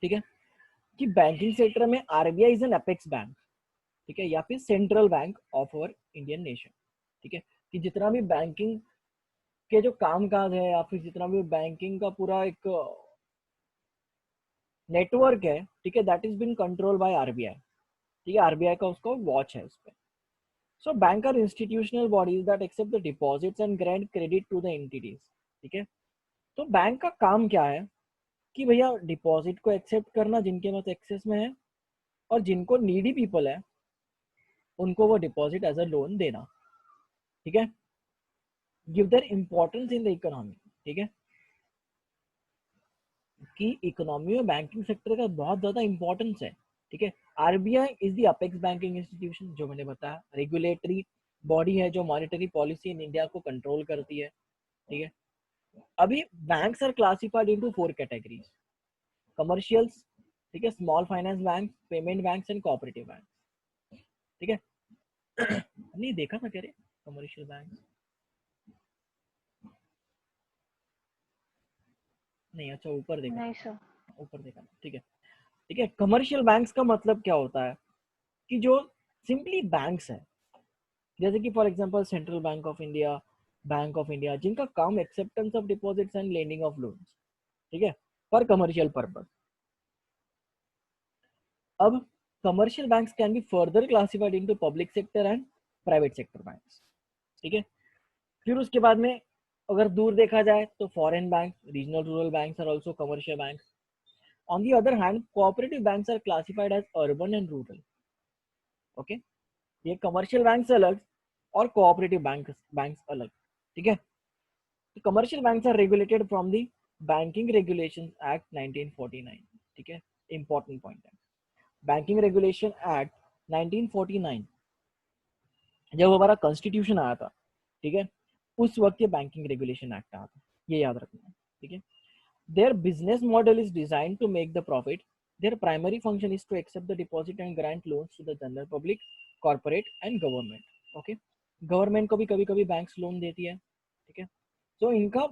ठीक है, कि बैंकिंग सेक्टर में RBI is an apex bank, ठीक है, या फिर central bank of our Indian nation. ठीक है, कि जितना भी बैंकिंग के जो काम काज है या फिर जितना भी बैंकिंग का पूरा एक नेटवर्क है, ठीक है, that is been control by RBI. ठीक है, आरबीआई का उसको वॉच है उस पर। So bank are institutional bodies that accept the deposits and grant credit to the entities. ठीक है, तो बैंक का काम क्या है कि भैया डिपॉजिट को एक्सेप्ट करना जिनके पास एक्सेस में है, और जिनको नीडी पीपल है उनको वो डिपॉजिट एज अ लोन देना। ठीक है, give their importance in the economy. ठीक है, कि इकोनॉमी में बैंकिंग सेक्टर का बहुत ज्यादा इंपॉर्टेंस है। ठीक है, RBI is the apex banking institution, जो मैंने बताया, रेगुलेटरी बॉडी है जो मॉनेटरी पॉलिसी इन इंडिया को कंट्रोल करती है। ठीक है, अभी banks are classified into 4 categories: commercials, ठीक है, small finance bank, payment banks and cooperative bank. ठीक है, नहीं देखा था, कह रहे कमर्शियल बैंक नहीं, अच्छा ऊपर देखा, नहीं सर। ऊपर देखा। ठीक है, ठीक है, कमर्शियल बैंक्स का मतलब क्या होता है कि जो सिंपली बैंक्स है, जैसे कि for example central bank of India, जिनका काम acceptance of deposits and lending of loans. ठीक है, फॉर कमर्शियल पर्पस। अब commercial banks can be further classified into public sector and private sector banks. ठीक है, फिर उसके बाद में अगर दूर देखा जाए तो foreign bank, regional rural banks are also commercial banks. On the other hand cooperative banks are classified as urban and rural. Okay, ये कमर्शियल बैंक्स अलग और कोऑपरेटिव बैंक्स अलग। ठीक है, commercial banks are regulated from the banking regulation act 1949। ठीक है, important point है, banking regulation act 1949 जब हमारा कॉन्स्टिट्यूशन आया था, ठीक है, उस वक्त ये बैंकिंग रेगुलेशन एक्ट आया था, ये याद रखना है। ठीक है, their business model is designed to make the profit. Their primary function is to accept the deposit and grant loans to the general public, corporate and government. Okay, government को भी कभी कभी बैंक्स लोन देती है। ठीक है, तो इनका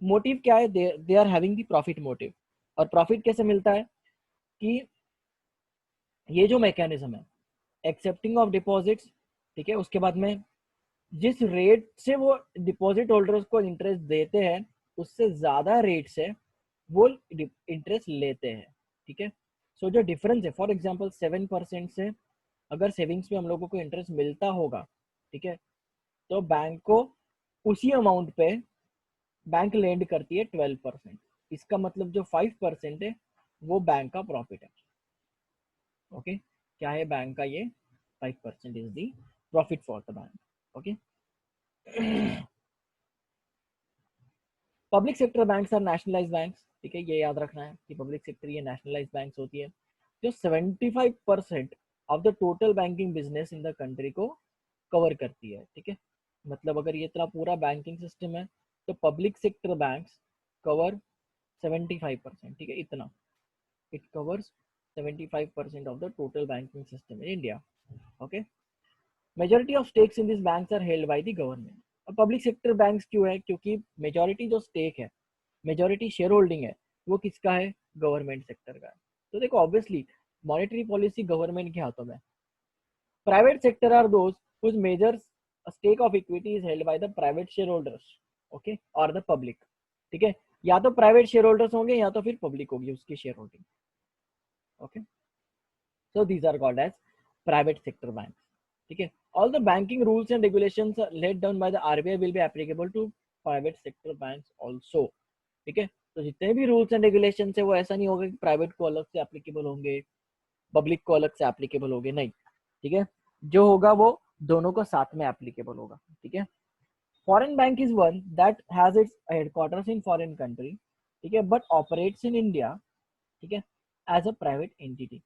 मोटिव क्या है, they are having the profit motive. और प्रॉफिट कैसे मिलता है कि ये जो मैकेनिज्म है एक्सेप्टिंग ऑफ डिपॉजिट्स, ठीक है, उसके बाद में जिस रेट से वो डिपॉजिट होल्डर्स को इंटरेस्ट देते हैं उससे ज्यादा रेट से वो इंटरेस्ट लेते हैं। ठीक है, सो जो डिफरेंस है, फॉर एग्जांपल 7% से अगर सेविंग्स में हम लोगों को इंटरेस्ट मिलता होगा, ठीक है, तो बैंक को उसी अमाउंट पे बैंक लेंड करती है 12%। इसका मतलब जो 5% है वो बैंक का प्रॉफिट है। ओके, क्या है बैंक का ये 5% is the profit for the bank. Okay, public sector banks are nationalise banks. ठीक है, ये याद रखना है कि पब्लिक सेक्टर ये नेशनलाइज बैंक्स होती है जो 75% of the total banking business in the country को कवर करती है। ठीक है, मतलब अगर ये इतना पूरा बैंकिंग सिस्टम है तो पब्लिक सेक्टर बैंक्स कवर 75%। ठीक है, इतना it covers 75% of the total banking system in India. Okay, majority of stakes in these banks are held by the government. अब पब्लिक सेक्टर बैंक्स क्यों है, क्योंकि मेजोरिटी जो स्टेक है, मेजोरिटी शेयर होल्डिंग है, वो किसका है, गवर्नमेंट सेक्टर का है। तो देखो ऑब्वियसली मॉनेटरी पॉलिसी गवर्नमेंट के हाथों में। Private sector are those whose major stake of equity is held by the private share holders, okay, और द पब्लिक। ठीक है, या तो प्राइवेट शेयर होल्डर्स होंगे या तो फिर पब्लिक होगी उसकी share holding. Okay, so these are called as private sector banks. ठीक है, all the banking rules and regulations laid down by the RBI will be applicable to private sector banks also. ठीक है, तो जितने भी rules and regulation है वो ऐसा नहीं होगा कि प्राइवेट को अलग से एप्लीकेबल होंगे, पब्लिक को अलग से एप्लीकेबल होंगे, नहीं। ठीक है, जो होगा वो दोनों को साथ में एप्लीकेबल होगा। ठीक है, foreign bank is one that has its headquarters in foreign country, ठीक है, बट ऑपरेट्स इन इंडिया, ठीक है, as a private entity.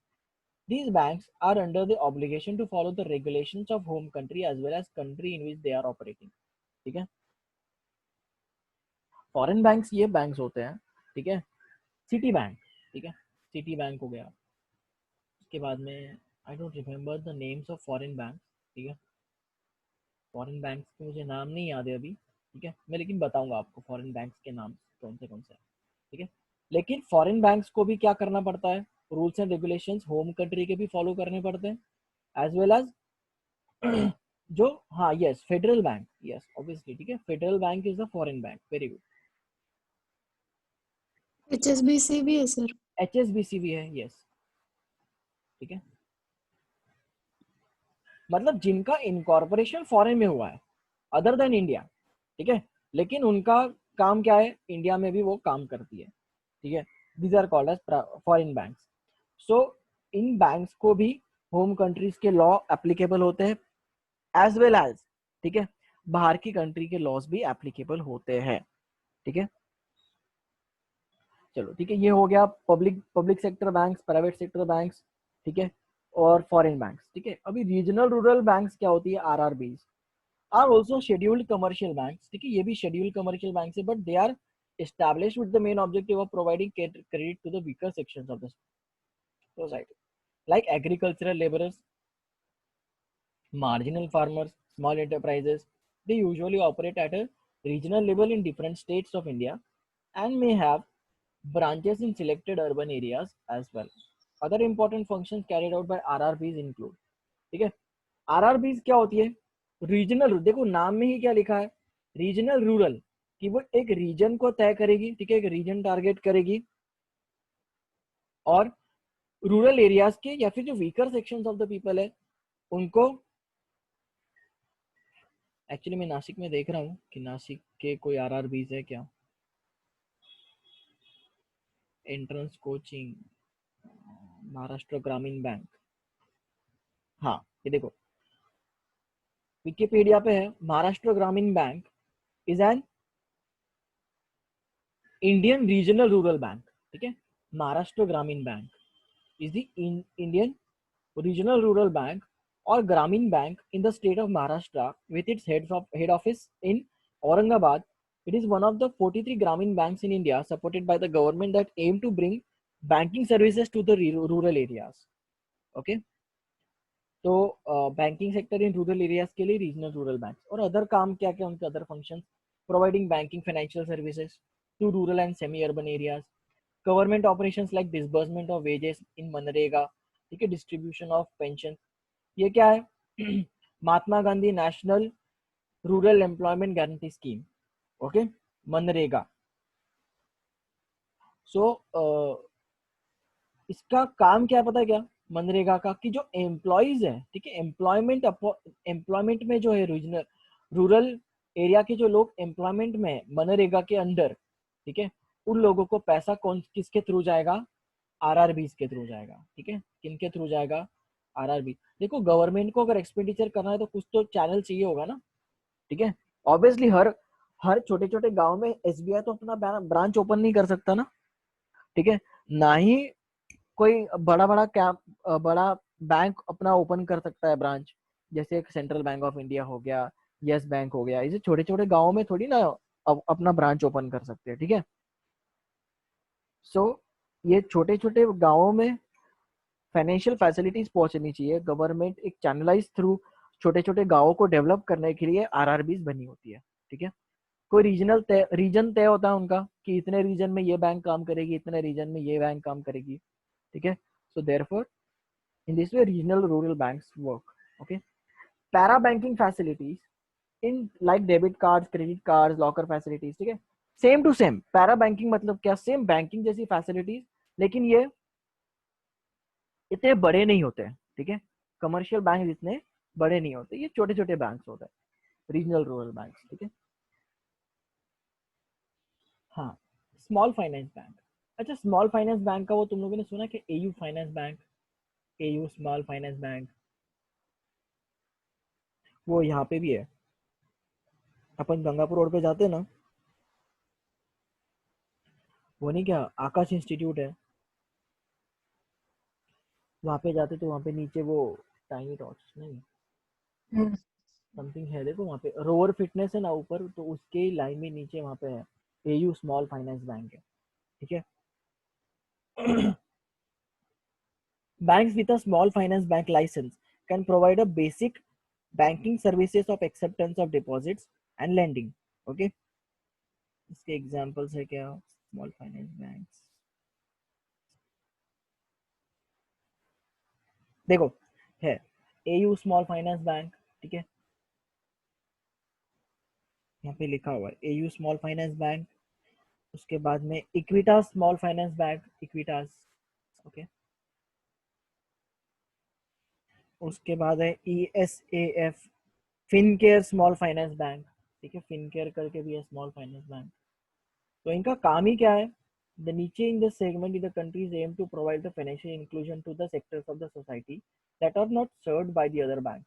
These banks are under the obligation to follow the regulations of home country as well as country in which they are operating. ठीक है, foreign banks ये banks होते हैं। ठीक है, city bank, ठीक है, city bank हो गया। उसके बाद में I don't remember the names of foreign bank. ठीक है, फॉरेन बैंक्स के मुझे नाम नहीं याद है अभी। ठीक है, मैं लेकिन बताऊंगा आपको फॉरेन बैंक्स के नाम कौन से हैं, ठीक है। लेकिन फॉरेन बैंक्स को भी क्या करना पड़ता है, rules and regulations home country के भी फॉलो करने पड़ते हैं, एज वेल एज जो, हाँ yes, federal bank, yes obviously, ठीक है, federal bank is the foreign bank, very good. HSBC भी है सर। HSBC भी है, यस, ठीक है, मतलब जिनका इनकॉर्पोरेशन फॉरेन में हुआ है अदर देन इंडिया, ठीक है, लेकिन उनका काम क्या है, इंडिया में भी वो काम करती है, ठीक है, these are called as foreign banks. So इन बैंक्स को भी होम कंट्रीज के लॉ एप्लीकेबल होते हैं, एज वेल एज, ठीक है, बाहर की कंट्री के लॉज भी एप्लीकेबल होते हैं, ठीक है। चलो ठीक है, ये हो गया public sector banks, private sector banks, ठीक है, और फॉरेन बैंक्स, ठीक है। अभी रीजनल रूरल बैंक्स क्या होती है, RRBs are also scheduled commercial banks, ठीक है, ये भी शेड्यूल्ड कमर्शियल बैंक्स है, but they are established with the main objective of providing credit to the weaker sections of the society, like agricultural laborers, marginal farmers, small enterprises. They usually operate at a regional level in different states of India and may have branches in selected urban areas as well. Other important functions carried out by RRBs include, ठीक है, RRBs क्या होती है, regional, देखो नाम में ही क्या लिखा है, रीजनल रूरल, कि वो एक रीजन को तय करेगी, ठीक है, एक रीजन टारगेट करेगी, और रूरल एरियाज के या फिर जो weaker sections of the people है उनको, एक्चुअली मैं नासिक में देख रहा हूँ कि नासिक के कोई आरआरबीज है क्या, एंट्रेंस कोचिंग, महाराष्ट्र ग्रामीण बैंक, हाँ ये देखो विकिपीडिया पे है, महाराष्ट्र ग्रामीण bank is an Indian regional rural bank, ठीक है, महाराष्ट्र ग्रामीण bank is the Indian regional rural bank or Grameen Bank in the state of Maharashtra with its head office in Aurangabad. It is one of the 43 Grameen banks in India supported by the government that aim to bring banking services to the rural areas. Okay, तो banking sector in rural areas के लिए regional rural bank, और other काम क्या क्या उनके other functions, providing banking financial services to rural and semi urban areas, government operations like disbursement of wages in मनरेगा, ठीक है, डिस्ट्रीब्यूशन ऑफ पेंशन, ये क्या है Mahatma Gandhi national rural employment guarantee scheme, okay, मनरेगा। सो इसका काम क्या पता है क्या, मनरेगा का, कि जो एम्प्लॉयज है, ठीक है, एम्प्लॉयमेंट में जो है रीजनल रूरल एरिया के जो लोग एम्प्लॉयमेंट में मनरेगा के अंडर, ठीक है, उन लोगों को पैसा कौन किसके थ्रू जाएगा, आरआरबीज के थ्रू जाएगा, ठीक है, किनके थ्रू जाएगा, आरआरबी। देखो गवर्नमेंट को अगर एक्सपेंडिचर करना है तो कुछ तो चैनल चाहिए होगा ना, ठीक है, ऑब्वियसली हर हर छोटे छोटे गांव में एसबीआई तो अपना ब्रांच ओपन नहीं कर सकता ना, ठीक है, ना ही कोई बड़ा बैंक अपना ओपन कर सकता है ब्रांच, जैसे एक सेंट्रल बैंक ऑफ इंडिया हो गया, यस बैंक हो गया, इसे छोटे छोटे गांवों में थोड़ी ना अपना ब्रांच ओपन कर सकते हैं, ठीक है। सो ये छोटे छोटे गांवों में फाइनेंशियल फैसिलिटीज पहुंचनी चाहिए, गवर्नमेंट एक चैनलाइज थ्रू छोटे छोटे गांवों को डेवलप करने के लिए आरआरबीज बनी होती है, ठीक है। कोई रीजन तय होता है उनका कि इतने रीजन में ये बैंक काम करेगी, इतने रीजन में ये बैंक काम करेगी, ठीक है। So therefore in this way regional rural banks work, okay. Para banking facilities in like debit cards, credit cards, locker facilities, ठीक है, same to same, para banking मतलब क्या, सेम बैंकिंग जैसी फैसिलिटीज, लेकिन ये इतने बड़े नहीं होते हैं, ठीक है, कमर्शियल बैंक इतने बड़े नहीं होते, ये छोटे छोटे बैंक होते हैं, रीजनल रूरल बैंक, ठीक है। हाँ, स्मॉल फाइनेंस बैंक, अच्छा स्मॉल फाइनेंस बैंक का वो तुम लोगों ने सुना कि AU finance bank, AU small finance bank, वो यहाँ पे भी है, अपन गंगापुर रोड पे जाते हैं ना, वो नहीं क्या आकाश इंस्टीट्यूट है, वहाँ पे जाते तो वहाँ पे नीचे वो टाइनी टॉट्स नहीं समथिंग है, देखो वहाँ पे रोवर फिटनेस है ना ऊपर, तो उसके लाइन में नीचे वहाँ पे है एयू स्मॉल फाइनेंस बैंक है, ठीक है। Banks with a small finance bank license can provide a basic banking services of acceptance of deposits and lending. Okay, इसके एग्जांपल्स है क्या, स्मॉल फाइनेंस बैंक्स, देखो है एयू स्मॉल फाइनेंस बैंक, ठीक है, यहाँ पे लिखा हुआ है एयू स्मॉल फाइनेंस बैंक। उसके बाद में Equitas small finance bank, Equitas, okay. उसके बाद है ESAF Fincare small finance bank, ठीक है, फिनकेयर करके भी है स्मॉल फाइनेंस बैंक। तो इनका काम ही क्या है, the niche in the segment in the countries aim to provide the financial inclusion to the sectors of the society that are not served by the other bank,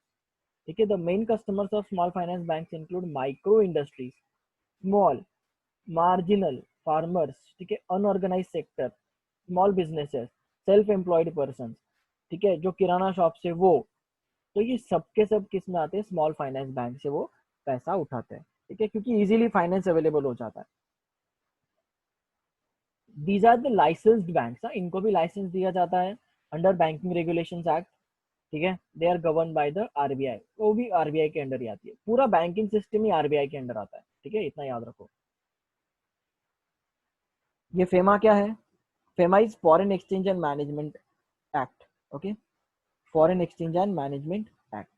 ठीक है। The main customers of small finance banks include micro industries, small marginal farmers, ठीक है, unorganise sector, small businesses, self employed person, ठीक है, जो किराना shop से वो, तो ये सब के सब किस में आते हैं, स्मॉल फाइनेंस बैंक से वो पैसा उठाते हैं, ठीक है, क्योंकि इजीली फाइनेंस अवेलेबल हो जाता है। These are the licensed banks, इनको भी लाइसेंस दिया जाता है अंडर बैंकिंग रेगुलेशंस एक्ट, ठीक है। They are govern by the RBI, वो भी RBI के अंडर ही आती है, पूरा बैंकिंग सिस्टम ही RBI के अंडर आता है, ठीक है, इतना याद रखो। ये फेमा क्या है, FEMA is foreign exchange and management act, okay, foreign exchange and management act.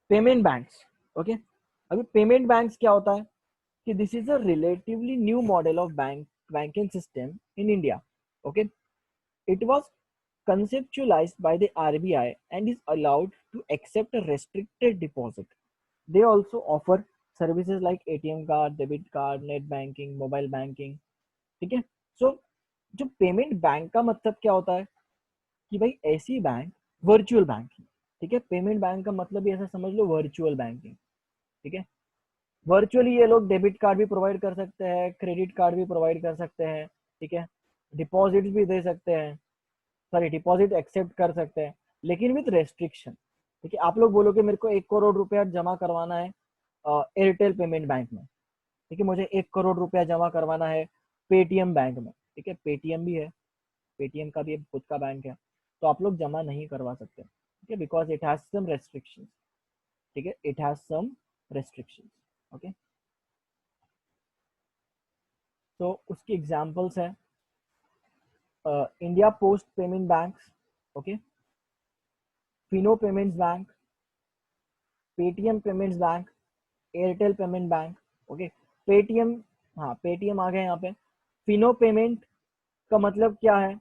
Payment banks, okay, अभी पेमेंट बैंक्स क्या होता है कि this is a relatively new model of banking system in India, okay. It was conceptualized by the RBI and is allowed to accept a restricted deposit. They also offer services like ATM card, debit card, net banking, mobile banking, ठीक है। सो जो payment bank का मतलब क्या होता है कि भाई ऐसी बैंक, वर्चुअल बैंकिंग, ठीक है, पेमेंट बैंक का मतलब भी ऐसा समझ लो वर्चुअल बैंकिंग, ठीक है। वर्चुअली ये लोग डेबिट कार्ड भी प्रोवाइड कर सकते हैं, क्रेडिट कार्ड भी प्रोवाइड कर सकते हैं, ठीक है, डिपॉजिट भी दे सकते हैं, सॉरी डिपॉजिट एक्सेप्ट कर सकते हैं, लेकिन विथ रेस्ट्रिक्शन, ठीक है। आप लोग बोलोगे मेरे को 1 करोड़ रुपया जमा करवाना है एयरटेल पेमेंट बैंक में, ठीक है, मुझे 1 करोड़ रुपया जमा करवाना है पेटीएम बैंक में, ठीक है, पेटीएम भी है, पेटीएम का भी एक खुद का बैंक है, तो आप लोग जमा नहीं करवा सकते, ठीक है, because it has some restriction, ठीक है, it has some restriction, okay. तो उसकी एग्जांपल्स है India Post payment banks, okay, Fino payments bank, Paytm payments bank, Airtel payment bank, okay. Paytm, हाँ पेटीएम आ गया यहाँ पे। फिनो पेमेंट का मतलब क्या है,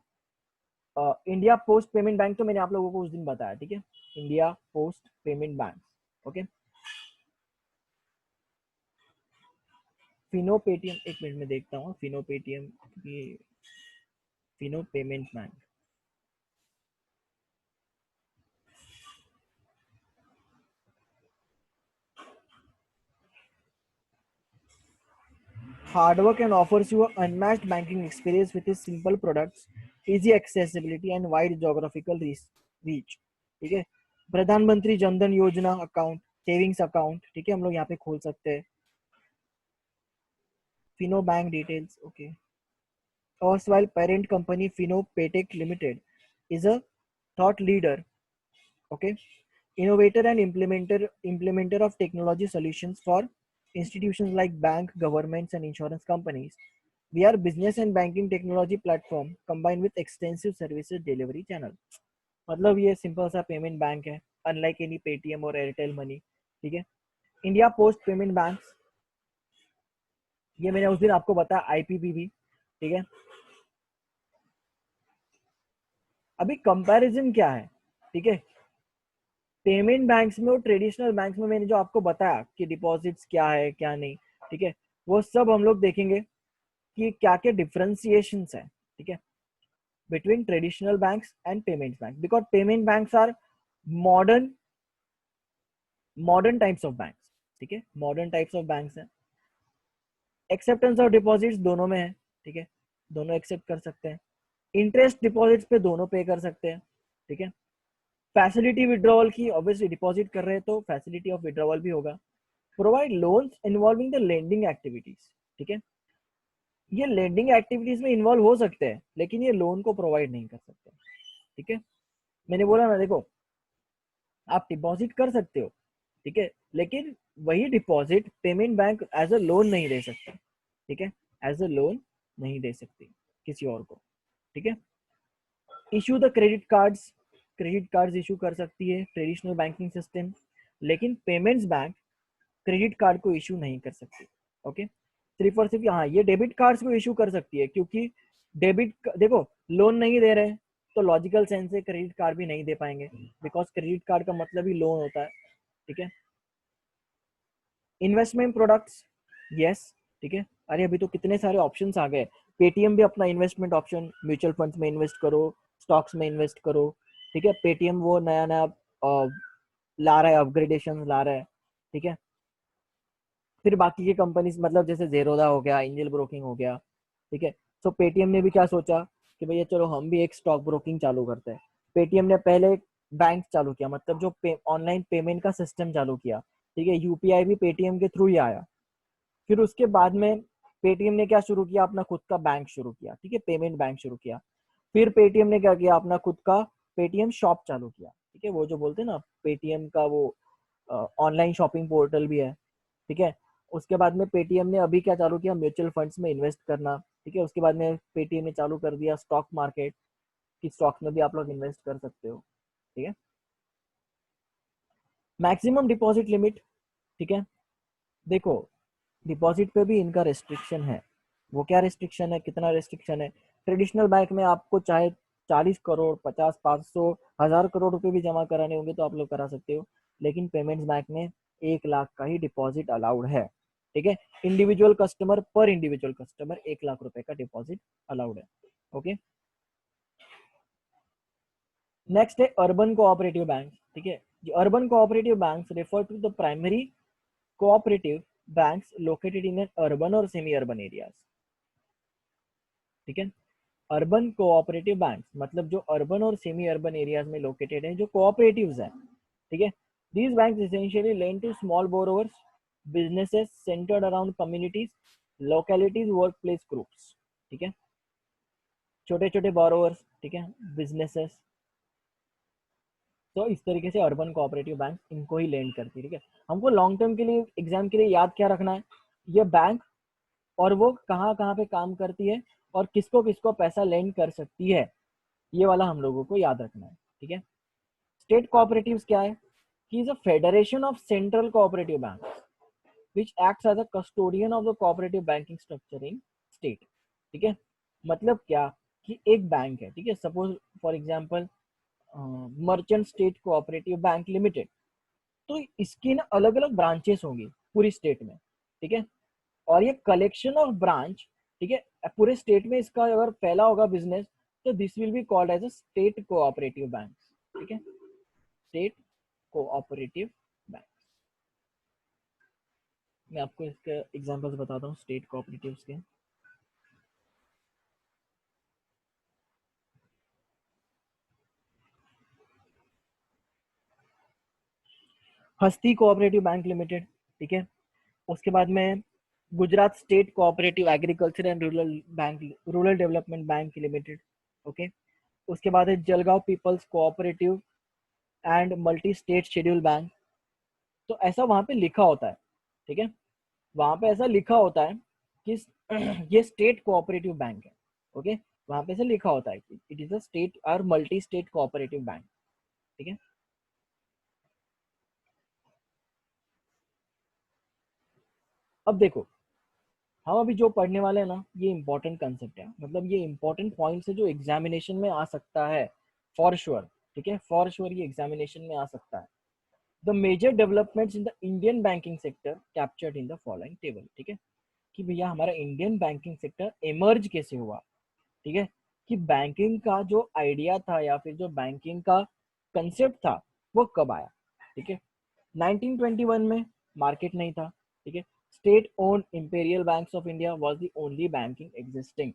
इंडिया पोस्ट पेमेंट बैंक तो मैंने आप लोगों को उस दिन बताया, ठीक है, India Post payment bank, okay. Fino Paytm, एक मिनट में देखता हूँ, फिनो पेटीएम, ये Fino payment bank, Hardwork and offers you an unmatched banking experience with its simple products, easy accessibility and wide geographical reach, ठीक है। प्रधानमंत्री जनधन योजना अकाउंट, सेविंग्स अकाउंट, ठीक है, हम लोग यहाँ पे खोल सकते हैं। Fino bank details, okay. Erstwhile parent company Fino Paytech Limited is a thought leader, okay, innovator and implementer of technology solutions for institutions like bank, governments and insurance companies. We are business and banking technology platform combined with extensive services delivery channel. मतलब ये simple सा payment bank है, unlike any Paytm और Airtel money, ठीक है। India Post payment bank, ये मैंने उस दिन आपको बताया IPPB, ठीक है। अभी कंपैरिजन क्या है, ठीक है, पेमेंट बैंक्स में और ट्रेडिशनल बैंक्स में मैंने जो आपको बताया कि डिपॉजिट्स क्या है क्या नहीं, ठीक है, वो सब हम लोग देखेंगे कि क्या क्या डिफरेंशिएशंस है, ठीक है, between traditional banks and payment bank, because payment banks are modern modern types of banks, ठीक है, मॉडर्न टाइप्स ऑफ बैंक्स हैं। एक्सेप्टेंस और डिपॉजिट्स दोनों में है, ठीक है, दोनों एक्सेप्ट कर सकते हैं। इंटरेस्ट डिपॉजिट्स पे दोनों पे कर सकते हैं, ठीक है। फैसिलिटी विड्रॉवल की ऑब्वियसली डिपॉजिट कर रहे हैं तो फैसिलिटी ऑफ विड्रॉवल भी होगा। Provide loans involving the lending activities, ठीक है, ये लेंडिंग एक्टिविटीज में इन्वॉल्व हो सकते हैं लेकिन ये लोन को प्रोवाइड नहीं कर सकते, ठीक है। मैंने बोला ना, देखो आप डिपॉजिट कर सकते हो, ठीक है, लेकिन वही deposit payment bank as a loan नहीं दे सकती, ठीक है, एज अ लोन नहीं दे सकती किसी और को, ठीक है। Issue the credit cards issue कर सकती है ट्रेडिशनल बैंकिंग सिस्टम, लेकिन पेमेंट्स बैंक क्रेडिट कार्ड को इशू नहीं कर सकती। ओके, सिर्फ और सिर्फ यहाँ ये डेबिट कार्ड्स को इशू कर सकती है, क्योंकि देखो लोन नहीं दे रहे तो लॉजिकल सेंस से क्रेडिट कार्ड भी नहीं दे पाएंगे, बिकॉज क्रेडिट कार्ड का मतलब ही लोन होता है, ठीक है। इन्वेस्टमेंट प्रोडक्ट्स, यस, ठीक है, अरे अभी तो कितने सारे ऑप्शंस आ गए। पेटीएम भी अपना इन्वेस्टमेंट ऑप्शन, म्यूचुअल फंड्स में इन्वेस्ट करो, स्टॉक्स में इन्वेस्ट करो, ठीक है। पेटीएम वो नया नया ला रहा है, अपग्रेडेशन ला रहा है, ठीक है। फिर बाकी के कंपनीज मतलब जैसे जेरोदा हो गया, एंजल ब्रोकिंग हो गया, ठीक है। सो पेटीएम ने भी क्या सोचा कि भैया चलो हम भी एक स्टॉक ब्रोकिंग चालू करते हैं। पेटीएम ने पहले बैंक चालू किया, मतलब जो ऑनलाइन पेमेंट का सिस्टम चालू किया, ठीक है। यूपीआई भी पेटीएम के थ्रू ही आया। फिर उसके बाद में पेटीएम ने क्या शुरू किया, अपना खुद का बैंक शुरू किया, ठीक है, पेमेंट बैंक शुरू किया। फिर पेटीएम ने क्या किया, अपना खुद का पेटीएम शॉप चालू किया, ठीक है, वो जो बोलते हैं ना पेटीएम का वो ऑनलाइन शॉपिंग पोर्टल भी है, ठीक है। उसके बाद में पेटीएम ने अभी क्या चालू किया, म्यूचुअल फंड्स में इन्वेस्ट करना, ठीक है। उसके बाद में पेटीएम ने चालू कर दिया स्टॉक मार्केट, कि स्टॉक्स में भी आप लोग इन्वेस्ट कर सकते हो, ठीक है। मैक्सिमम डिपॉजिट लिमिट, ठीक है, देखो डिपॉजिट पे भी इनका रेस्ट्रिक्शन है। वो क्या रेस्ट्रिक्शन है, कितना रेस्ट्रिक्शन है? ट्रेडिशनल बैंक में आपको चाहे 40 करोड़, 50, 500, 1000 करोड़ रुपए भी जमा कराने होंगे तो आप लोग करा सकते हो, लेकिन पेमेंट्स बैंक में 1 लाख का ही डिपॉजिट अलाउड है, ठीक है। इंडिविजुअल कस्टमर पर इंडिविजुअल कस्टमर 1 लाख रुपए का डिपॉजिट अलाउड है। ओके, नेक्स्ट है अर्बन कोऑपरेटिव बैंक, ठीक है। Urban cooperative bank refer to the primary cooperative banks located in urban और सेमी अर्बन एरियाज, ठीक है। अर्बन कोऑपरेटिव बैंक मतलब जो अर्बन और सेमी अर्बन एरियाज में लोकेटेड है, जो कोऑपरेटिव्स हैं, ठीक है। These banks essentially lend to small borrowers, businesses centred around communities, localities, work place groups, ठीक है। छोटे छोटे बोरोवर्स, ठीक है, बिजनेसेस, तो इस तरीके से अर्बन कोऑपरेटिव बैंक इनको ही लेंड करती है, ठीक है। हमको लॉन्ग टर्म के लिए एग्जाम के लिए याद क्या रखना है, ये बैंक और वो कहाँ कहाँ पे काम करती है और किसको किसको पैसा लेंड कर सकती है, ये वाला हम लोगों को याद रखना है, ठीक है। स्टेट कोऑपरेटिव्स क्या है, कि is a federation of central cooperative bank which acts as a custodian of the cooperative banking structure in state, ठीक है। मतलब क्या, कि एक बैंक है, ठीक है, suppose for example merchant state cooperative bank limited, तो इसकी ना अलग अलग ब्रांचेस होंगी पूरी स्टेट में, ठीक है। और ये कलेक्शन ऑफ ब्रांच, ठीक है, पूरे स्टेट में इसका अगर फैला होगा बिजनेस, तो this will be called as a state cooperative bank, ठीक है, स्टेट कोऑपरेटिव बैंक। मैं आपको इसके एग्जांपल्स बताता हूँ स्टेट कोऑपरेटिव्स के। हस्ती कोऑपरेटिव बैंक लिमिटेड, ठीक है। उसके बाद में Gujarat state cooperative agriculture and rural bank, rural development bank limited, okay. उसके बाद है Jalgaon people's cooperative and multi state schedule bank. तो ऐसा वहां पे लिखा होता है, ठीक है, वहां पे ऐसा लिखा होता है कि ये स्टेट कोऑपरेटिव बैंक है, ओके। वहां पे ऐसा लिखा होता है कि इट इज अ स्टेट और मल्टी स्टेट कोऑपरेटिव बैंक, ठीक है। अब देखो हम अभी जो पढ़ने वाले हैं ना, ये इंपॉर्टेंट कंसेप्ट है, मतलब ये इंपॉर्टेंट पॉइंट है जो एग्जामिनेशन में आ सकता है फॉर श्योर, ठीक है, फॉर श्योर ये एग्जामिनेशन में आ सकता है। The major developments in the Indian banking sector captured in the following table, ठीक है, कि भैया हमारा इंडियन बैंकिंग सेक्टर इमर्ज कैसे हुआ, ठीक है, कि बैंकिंग का जो आइडिया था या फिर जो बैंकिंग का कंसेप्ट था वो कब आया, ठीक है। 1921 में मार्केट नहीं था, ठीक है। State owned imperial banks of India was the only banking existing,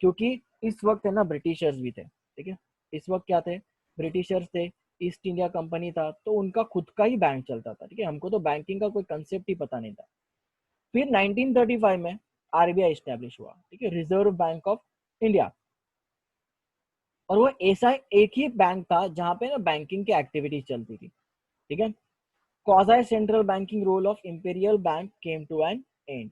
क्योंकि इस वक्त है ना ब्रिटिशर्स भी थे, ठीक है। इस वक्त क्या थे, ब्रिटिशर्स थे, ईस्ट इंडिया कंपनी था, तो उनका खुद का ही बैंक चलता था, ठीक है। हमको तो बैंकिंग का कोई कंसेप्ट ही पता नहीं था। फिर 1935 में आरबीआई स्टैब्लिश हुआ, ठीक है, रिजर्व बैंक ऑफ इंडिया। और वो ऐसा एक ही बैंक था जहां पे ना बैंकिंग की एक्टिविटीज चलती थी, ठीक है। Quasi central banking role of Imperial Bank came to an end,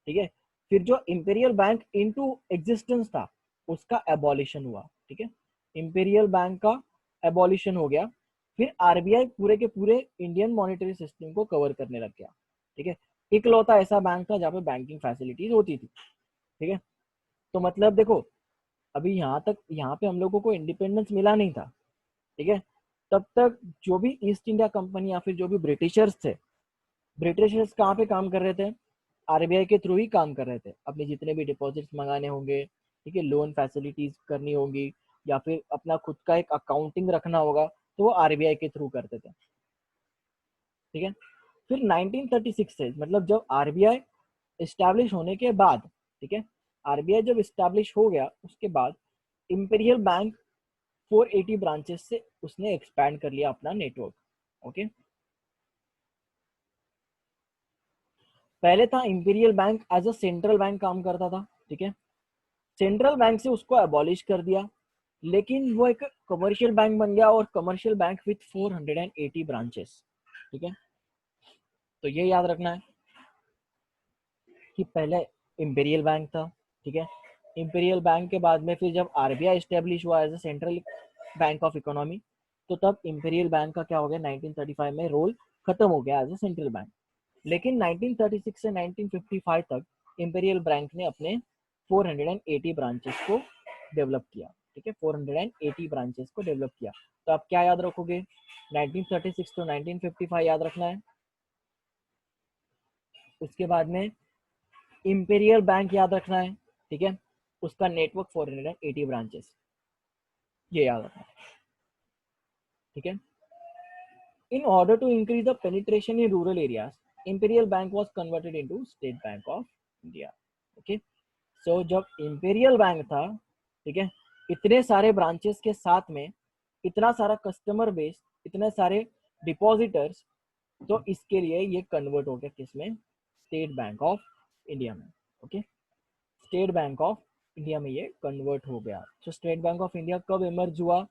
ठीक है। फिर जो इंपीरियल बैंक इनटू एग्जिस्टेंस था उसका एबॉलिशन हुआ, ठीक है। इंपीरियल बैंक का एबॉलिशन हो गया। फिर आरबीआई पूरे के पूरे इंडियन मॉनेटरी सिस्टम को कवर करने लग गया, ठीक है। इकलौता ऐसा बैंक था जहाँ पे बैंकिंग फैसिलिटीज होती थी, ठीक है। तो मतलब देखो, अभी यहाँ पे हम लोगों को इंडिपेंडेंस मिला नहीं था, ठीक है। तब तक जो भी ईस्ट इंडिया कंपनी या फिर जो भी ब्रिटिशर्स थे, ब्रिटिशर्स कहाँ पे काम कर रहे थे, आरबीआई के थ्रू ही काम कर रहे थे। अपने जितने भी डिपॉजिट्स मंगाने होंगे, ठीक है, लोन फैसिलिटीज करनी होगी, या फिर अपना खुद का एक अकाउंटिंग रखना होगा, तो वो आरबीआई के थ्रू करते थे, ठीक है। फिर 1936 से, मतलब जब आरबीआई इस्टेब्लिश होने के बाद, ठीक है, आरबीआई जब इस्टेब्लिश हो गया उसके बाद इंपीरियल बैंक 480 ब्रांचेस से उसने एक्सपैंड कर लिया अपना नेटवर्क, ओके। पहले था Imperial Bank as a central bank काम करता था, ठीक है। सेंट्रल बैंक से उसको अबॉलिश कर दिया, लेकिन वो एक कमर्शियल बैंक बन गया, और कमर्शियल बैंक विथ 480 ब्रांचेस, ठीक है। तो ये याद रखना है कि पहले इंपीरियल बैंक था, ठीक है। इंपीरियल बैंक के बाद में फिर जब आरबीआई एस्टेब्लिश हुआ as a central bank of economy, तो तब इंपीरियल बैंक का क्या हो गया, 1935 में रोल खत्म हो गया एज अ सेंट्रल बैंक। लेकिन 1936 से 1955 तक इंपीरियल बैंक ने अपने 480 ब्रांचेस को डेवलप किया, ठीक है। 480 ब्रांचेस को डेवलप किया। तो आप क्या याद रखोगे, 1936 टू 1955 याद रखना है। उसके बाद में इंपीरियल बैंक याद रखना है, ठीक है। उसका नेटवर्क 480 ब्रांचेस, ये याद रखना है, ठीक है। In order to increase the penetration in rural areas, Imperial Bank was converted into State Bank of India, okay. So जब इंपीरियल बैंक था, ठीक है, इतने सारे ब्रांचेस के साथ में इतना सारा कस्टमर बेस, इतने सारे डिपॉजिटर्स, तो इसके लिए ये कन्वर्ट हो गया किसमें, स्टेट बैंक ऑफ इंडिया में, okay. State Bank of India में ये कन्वर्ट हो गया। तो स्टेट बैंक ऑफ इंडिया कब इमर्ज हुआ,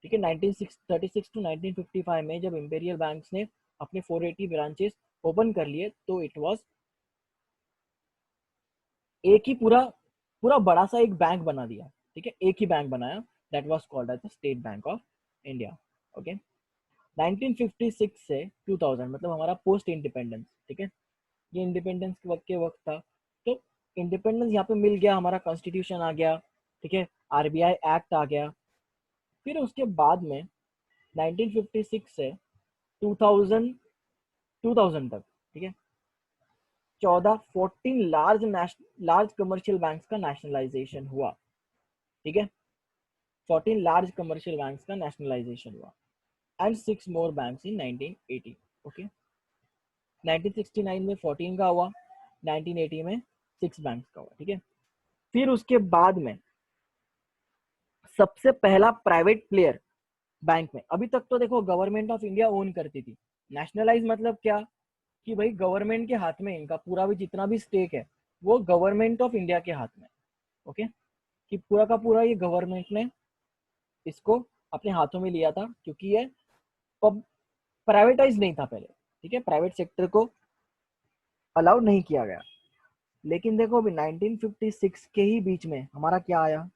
ठीक है, 1936 टू 1955 में, जब इंपीरियल बैंक्स ने अपने 480 ब्रांचेस ओपन कर लिए, तो इट वाज एक ही पूरा पूरा बड़ा सा एक बैंक बना दिया, ठीक है, एक ही बैंक बनाया, that was called as the State Bank of India, okay. 1956 से 2000 मतलब हमारा पोस्ट इंडिपेंडेंस, ठीक है, ये इंडिपेंडेंस के वक्त था। तो इंडिपेंडेंस यहाँ पे मिल गया, हमारा कॉन्स्टिट्यूशन आ गया, ठीक है, आरबीआई एक्ट आ गया। फिर उसके बाद में 1956 से 2000 2000 तक, ठीक है, 14 लार्ज कमर्शियल बैंक्स का नेशनलाइजेशन हुआ, ठीक है। 14 लार्ज कमर्शियल बैंक्स का नेशनलाइजेशन हुआ, and 6 more banks in 1980, okay. 1969 में 14 का हुआ, 1980 में 6 बैंक्स का हुआ, ठीक है। फिर उसके बाद में सबसे पहला प्राइवेट प्लेयर बैंक में, अभी तक तो देखो गवर्नमेंट ऑफ इंडिया ओन करती थी। नेशनलाइज मतलब क्या, कि भाई गवर्नमेंट के हाथ में इनका पूरा भी जितना भी स्टेक है वो गवर्नमेंट ऑफ इंडिया के हाथ में, ओके। कि पूरा का पूरा ये गवर्नमेंट ने इसको अपने हाथों में लिया था, क्योंकि ये प्राइवेटाइज नहीं था पहले, ठीक है, प्राइवेट सेक्टर को अलाउ नहीं किया गया। लेकिन देखो अभी 1956 के ही बीच में हमारा क्या आया,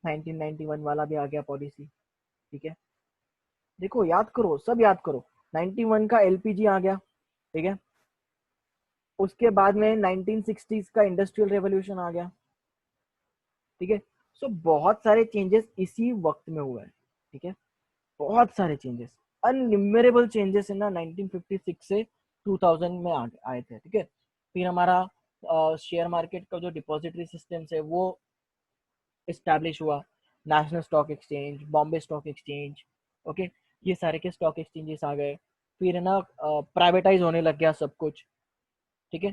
1991 वाला भी आ गया पॉलिसी, ठीक है। देखो याद करो, सब याद करो, 91 का एलपीजी आ गया, ठीक है। उसके बाद में 1960s का इंडस्ट्रियल रेवोल्यूशन आ गया, ठीक है। सो बहुत सारे चेंजेस इसी वक्त में हुए हैं, ठीक है, बहुत सारे चेंजेस, अननिमेरेबल चेंजेस है ना 1956 से 2000 में आए थे, ठीक है। फिर हमारा शेयर मार्केट का जो डिपॉजिटरी सिस्टम है वो इस्टेब्लिश हुआ, national stock exchange, Bombay stock exchange, okay, ये सारे के स्टॉक एक्सचेंजेस आ गए। फिर है ना प्राइवेटाइज होने लग गया सब कुछ, ठीक है।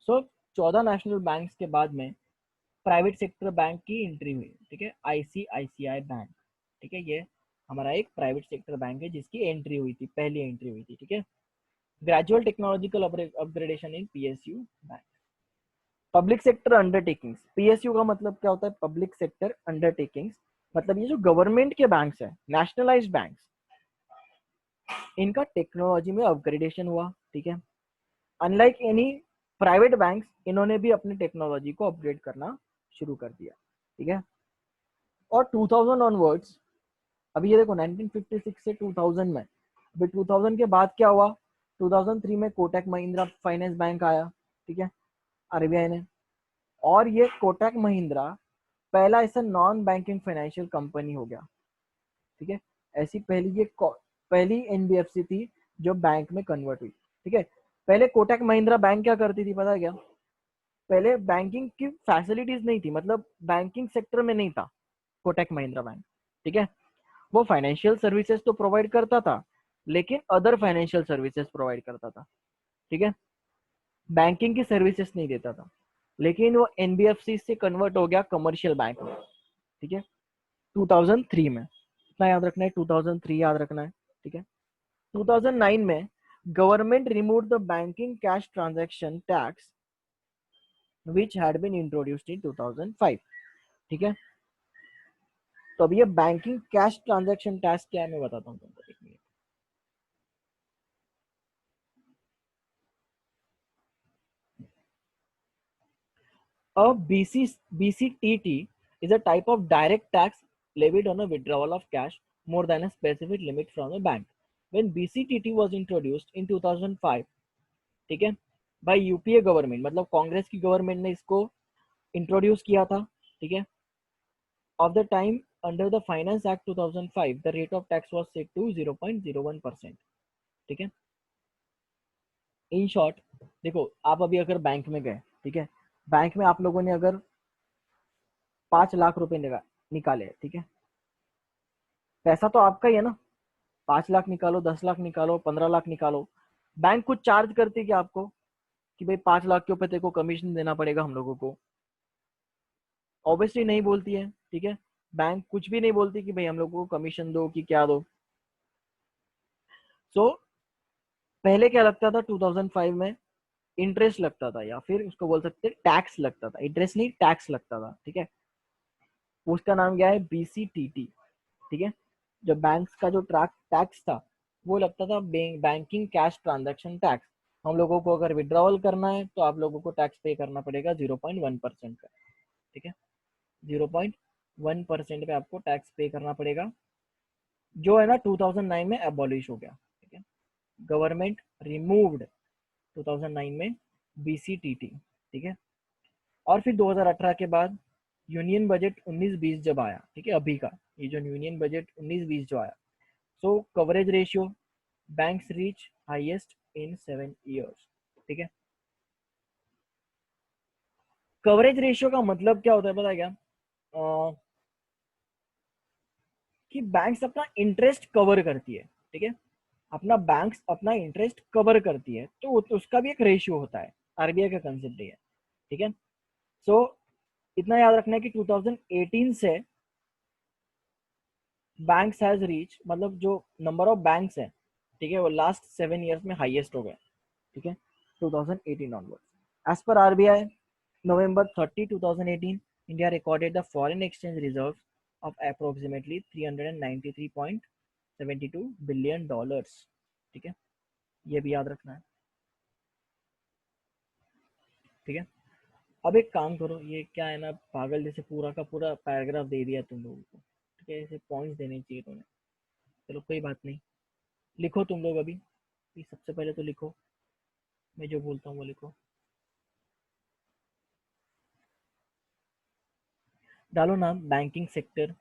सो 14 नेशनल बैंक्स के बाद में प्राइवेट सेक्टर बैंक की एंट्री हुई, ठीक है, आईसीआईसीआई बैंक, ठीक है, ये हमारा एक प्राइवेट सेक्टर बैंक है जिसकी एंट्री हुई थी, पहली एंट्री हुई थी, ठीक है। ग्रेजुअल टेक्नोलॉजिकल अपग्रेडेशन इन PSU bank. Public sector undertakings, PSU का मतलब क्या होता है, पब्लिक सेक्टर अंडरटेकिंग्स, मतलब ये जो गवर्नमेंट के बैंक्स है, नेशनलाइज्ड बैंक्स, इनका टेक्नोलॉजी में अपग्रेडेशन हुआ, ठीक है। अनलाइक एनी प्राइवेट बैंक्स, इन्होंने भी अपनी टेक्नोलॉजी को अपग्रेड करना शुरू कर दिया, ठीक है। और 2000 ऑनवर्ड्स, अभी ये देखो 1956 से 2000 में, अभी 2000 के बाद क्या हुआ, 2003 में कोटक महिंद्रा फाइनेंस बैंक आया, ठीक है, आरबीआई ने। और ये कोटक महिंद्रा पहला ऐसा नॉन बैंकिंग फाइनेंशियल कंपनी हो गया, ठीक है। ऐसी पहली एनबीएफसी थी जो बैंक में कन्वर्ट हुई, ठीक है। पहले कोटक महिंद्रा बैंक क्या करती थी पता है क्या, पहले बैंकिंग की फैसिलिटीज नहीं थी, मतलब बैंकिंग सेक्टर में नहीं था कोटक महिंद्रा बैंक, ठीक है। वो फाइनेंशियल सर्विसेज तो प्रोवाइड करता था, लेकिन अदर फाइनेंशियल सर्विसेज प्रोवाइड करता था, ठीक है। बैंकिंग की सर्विसेज नहीं देता था, लेकिन वो एनबीएफसी से कन्वर्ट हो गया कमर्शियल बैंक में, ठीक है, 2003 में। इतना याद रखना है, 2003 याद रखना है, ठीक है। 2009 में government remove the banking cash transaction tax which had been introduced in 2005, ठीक है। तो अब ये बैंकिंग कैश ट्रांजैक्शन टैक्स क्या है मैं बताता हूँ तुमको, एक minute. A BCTT is a type of direct tax levied on a withdrawal of cash more than a specific limit from a bank. When BCTT was introduced in 2005, ठीक है, bye UPA government, मतलब कांग्रेस की government ने इसको introduce किया था, ठीक है। Of the time under the finance act 2005 the rate of tax was set to 0.01%, ठीक है। इन शॉर्ट, देखो आप अभी अगर बैंक में गए, ठीक है, बैंक में आप लोगों ने अगर 5 लाख रुपए निकाले, ठीक है, पैसा तो आपका ही है ना, 5 लाख निकालो, 10 लाख निकालो, 15 लाख निकालो, बैंक कुछ चार्ज करती है कि आपको, कि भाई 5 लाख के ऊपर तेरे को कमीशन देना पड़ेगा हम लोगों को? ऑब्वियसली नहीं बोलती है, ठीक है। बैंक कुछ भी नहीं बोलती कि भाई हम लोगों को कमीशन दो कि क्या दो। सो पहले क्या लगता था 2005 में, इंटरेस्ट लगता था, या फिर उसको बोल सकते टैक्स लगता था, इंटरेस्ट नहीं टैक्स लगता था, ठीक है। उसका नाम क्या है, बीसीटीटी, ठीक है। जो बैंक्स का जो टैक्स था वो लगता था बैंकिंग कैश ट्रांजैक्शन टैक्स। हम लोगों को अगर विड्रॉवल करना है तो आप लोगों को टैक्स पे करना पड़ेगा 0.1% का, ठीक है। 0.1% पे आपको टैक्स पे करना पड़ेगा, जो है ना 2009 में एबॉलिश हो गया, ठीक है। गवर्नमेंट रिमूव्ड 2009 में बीसीटीटी, ठीक है। और फिर 2018 के बाद यूनियन बजट 19-20 जब आया, ठीक है, अभी का ये जो यूनियन बजट 19-20 जो आया, so coverage ratio banks reach highest in 7 years, ठीक है। कवरेज रेशियो का मतलब क्या होता है पता है क्या, कि बैंक्स अपना इंटरेस्ट कवर करती है, ठीक है। अपना बैंक्स अपना इंटरेस्ट कवर करती है, तो उसका भी एक रेशियो होता है, आरबीआई का कंसेप्ट है, ठीक है। सो इतना याद रखना है कि 2018 से बैंक्स हैज रीच, मतलब जो नंबर ऑफ बैंक्स है, ठीक है, वो लास्ट 7 years में हाईएस्ट हो गए, ठीक है, 2018 onwards. As per RBI, November 30, 2018, India recorded the foreign exchange reserves of approximately $393.72 billion, ठीक है, ये भी याद रखना है, ठीक है। अब एक काम करो, ये क्या है ना, पागल जैसे पूरा का पूरा पैराग्राफ दे दिया तुम लोगों को, ठीक है, ऐसे पॉइंट्स देने चाहिए तुम्हें। चलो कोई बात नहीं, लिखो तुम लोग अभी, सबसे पहले तो लिखो, मैं जो बोलता हूँ वो लिखो। डालो नाम बैंकिंग सेक्टर,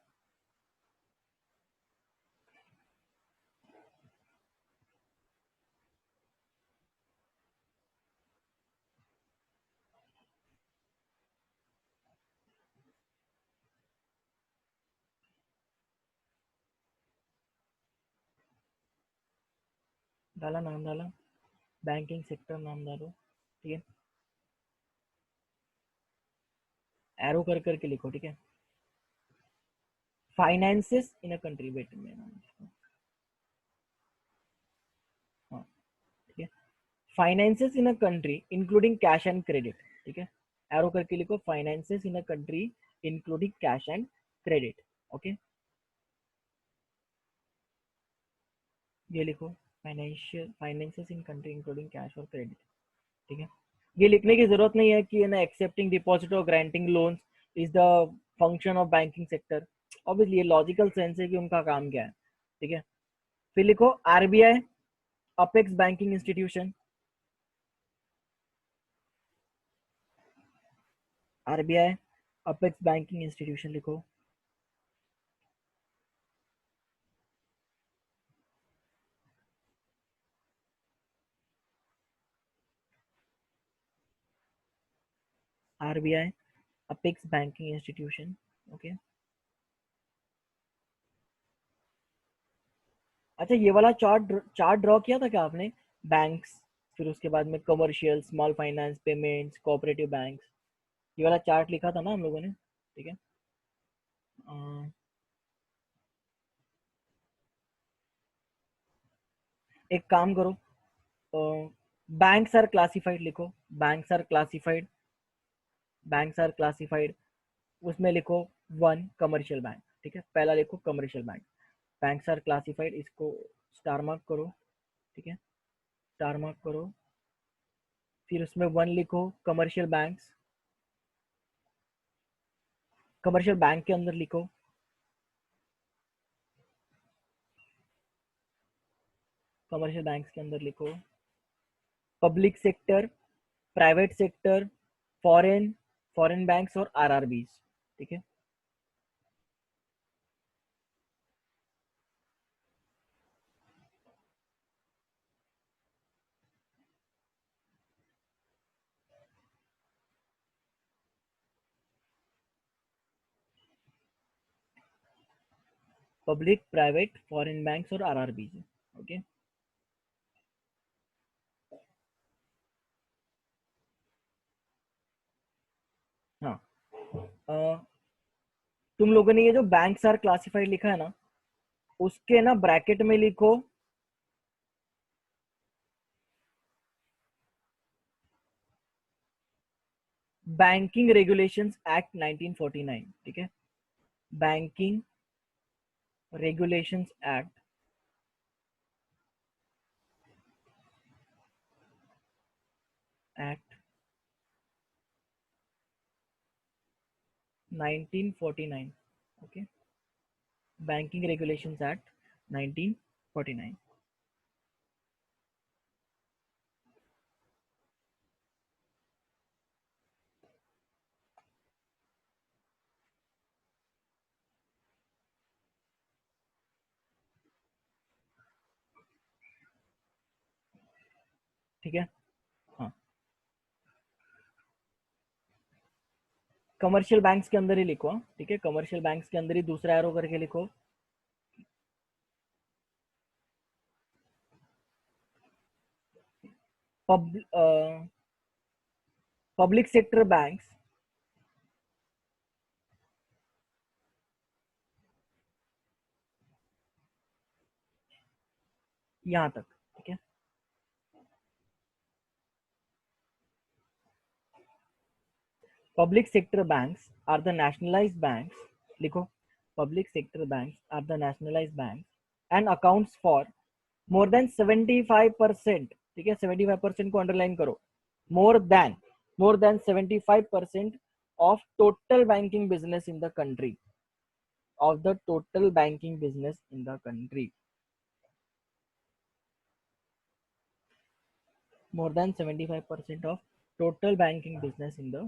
डाला नाम, डाला बैंकिंग सेक्टर नाम डालो, ठीक है, एरो कर करके लिखो, ठीक है। फाइनेंसेस इन अ कंट्री, वेट में नाम लिखो, हाँ, ठीक है। Finances in a country including cash and credit, ठीक है, एरो करके लिखो finances in a country including cash and credit, okay, ये लिखो finances in country including cash और क्रेडिट, ठीक है। ये लिखने की जरूरत नहीं है कि ना एक्सेप्टिंग डिपॉजिट और granting loans is the function of banking sector. Obviously ये लॉजिकल सेंस है कि उनका काम क्या है, ठीक है। फिर लिखो RBI apex banking institution, RBI apex banking institution लिखो। RBI apex banking institution, okay. अच्छा ये वाला चार्ट ड्रॉ किया था क्या आपने? बैंक्स, फिर उसके बाद में commercial, small finance, payments, cooperative banks, ये वाला चार्ट लिखा था ना हम लोगों ने, ठीक है। एक काम करो, बैंक्स आर क्लासिफाइड लिखो, banks are classified, banks are classified, उसमें लिखो वन कमर्शियल बैंक, ठीक है। पहला लिखो commercial bank, banks are classified, इसको स्टार मार्क करो, ठीक है, स्टार मार्क करो। फिर उसमें वन लिखो कमर्शियल बैंक्स, कमर्शियल बैंक के अंदर लिखो, कमर्शियल बैंक्स के अंदर लिखो public sector, private sector, foreign, foreign banks और आरआरबीज, ठीक है। पब्लिक, प्राइवेट, फॉरेन बैंक्स और आरआरबीज, ओके। हाँ, तुम लोगों ने ये जो बैंक्स आर क्लासिफाइड लिखा है ना, उसके ना ब्रैकेट में लिखो बैंकिंग रेगुलेशंस एक्ट 1949, ठीक है। Banking regulations act 1949, okay. Banking regulations act 1949, ठीक है। हाँ, कमर्शियल बैंक्स के अंदर ही लिखो, ठीक है, कमर्शियल बैंक्स के अंदर ही दूसरा एरो करके लिखो। पब्लिक सेक्टर बैंक्स, यहां तक, ठीक है। Public sector banks are the nationalised banks, लिखो public sector banks are the nationalised banks and accounts for more than 75%, ठीक है, 75% को अंडरलाइन करो, more than, more than 75% of total banking business in the country, of the total banking business in the country, more than 75% of total banking business in the